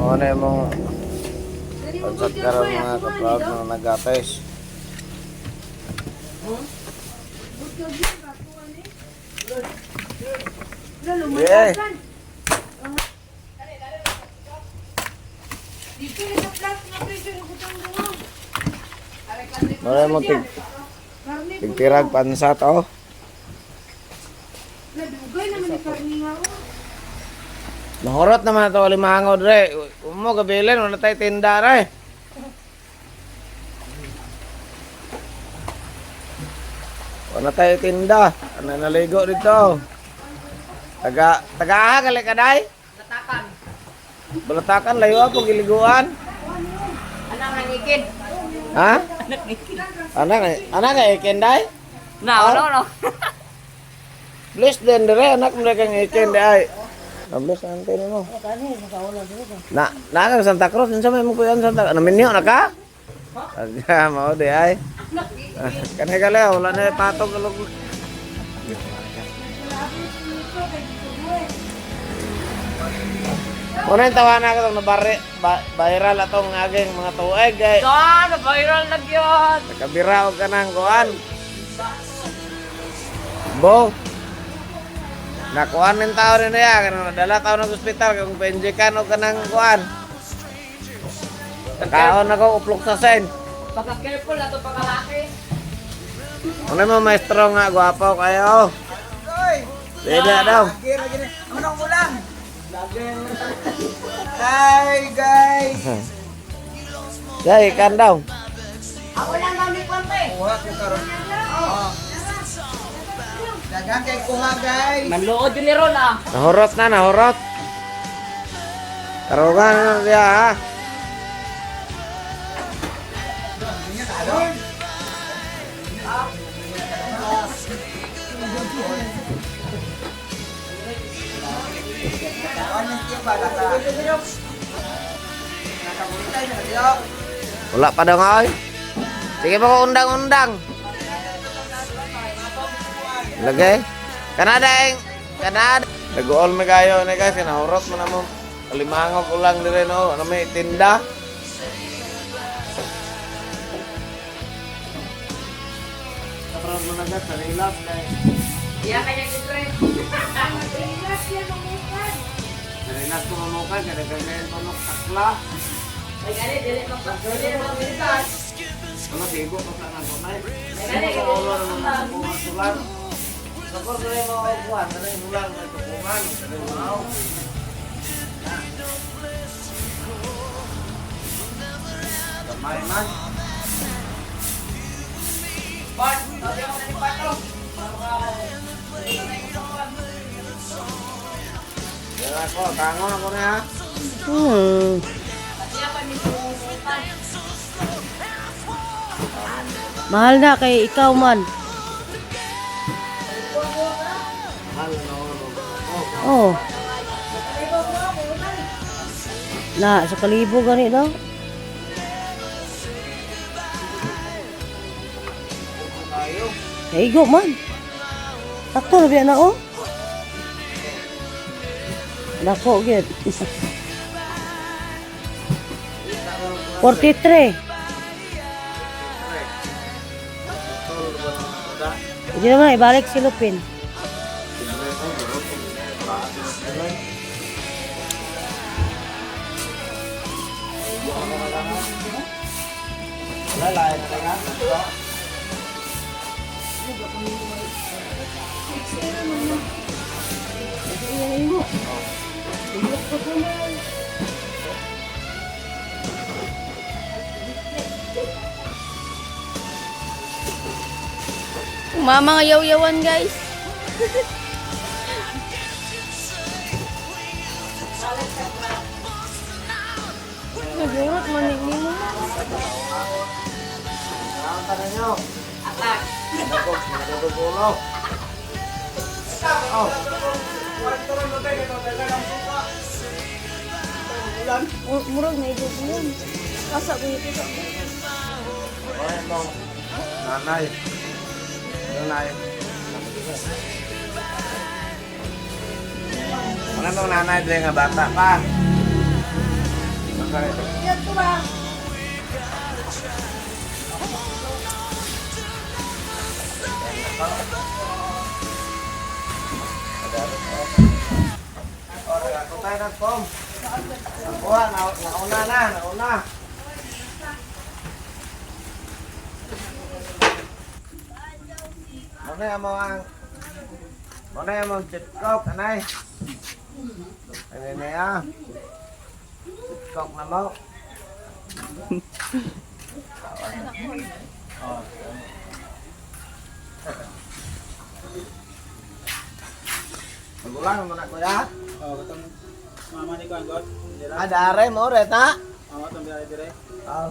Ano yung mong pansat karon mga kaproud mga nagates. Yeah. Wala mo tigtirag pansat oh. Mahurot naman ito limangod re. Umo gabilin wala tayo tinda re. Wala tayo tinda. Ano naligo dito? Taga gali ka day? Batakan. Balatakan layo ako giliguan. Anak ng ikin. Ha? Anak nga ikin day? No. Please din dire anak mo kang ikin day. Nablos ang tini mo. Na Santa Cruz unsa may mo kuyan Santa? Naminyo na ka? Aga mao di ay. Kanay kala wala na patog log. Muna yung tawanan ko itong viral atong aging mga tuweg eh. Viral na yun. Nakabiraw ka ng kuhan. Bo. Nakuhan ng tao rin na yan. Dala tao ng ospital kung penjikan o ka ng kuhan. Kaon ako uplok sa sen. Pagka-careful na ito pagkalaki. Ano mo maestro nga, gwapo kayo. Pwede daw. Ano mo lang? Hi guys! Say, ikan daw. Ako lang kami konti. Kuha ko karon. Dagang kay kuha guys. Manluod yun ni Ron ah. Nahurot na, nahurot. Karugan na siya ha. Wala pa daw nga oy. Sige pa ko undang-undang. Lagay. Kanada. Nag-all me kayo na guys, nahurot mo na mo. Kalimangog ko lang dire no, ano may tinda. Kaprod mo na gat, relax guys. Iya kanya kitre. Relax ko mamukan, kada ganyan pa mo takla. Ay gani dili magpapilitan. Ano sigo pa sa nang kunay. Gani Sa ulo naman na pumasulan. Kapag rin mo kuwan, kada yung ulang may tukungan, kada yung ulang. Kamay man. Bart, sabi ako na ni Pato. Yan ako, tangon ako na ha. Pati ako ni Pumutan. Mahal na kay ikaw man. Mahal na ako. Oh. Na, sa kalibo gani daw. Tayo. Igo man. Takto na biya na oh. Nako gid. 43. Hindi naman ibalik si Lupin. Lalay ka nga. Mama nga yaw-yawan guys. Nagurot man ni mo. Ang tanong nyo. Atak. Nagugulo. Oh. Murag na ito yun. Kasa ko ito. Ay, mong nanay. Nanay. Ano mong nanay din nga bata pa? Yan ko ba? Ora, ako tayo na kom. Nakuha, nauna na, nauna. Mana yang mau cetkok, anay. Ini ya. Cetkok na mo. Oh. Magulang mo na kuya. Oh, katong mama ni Kuan God. Dira. Ada are mo reta. Oh, tong biya dire. Oh.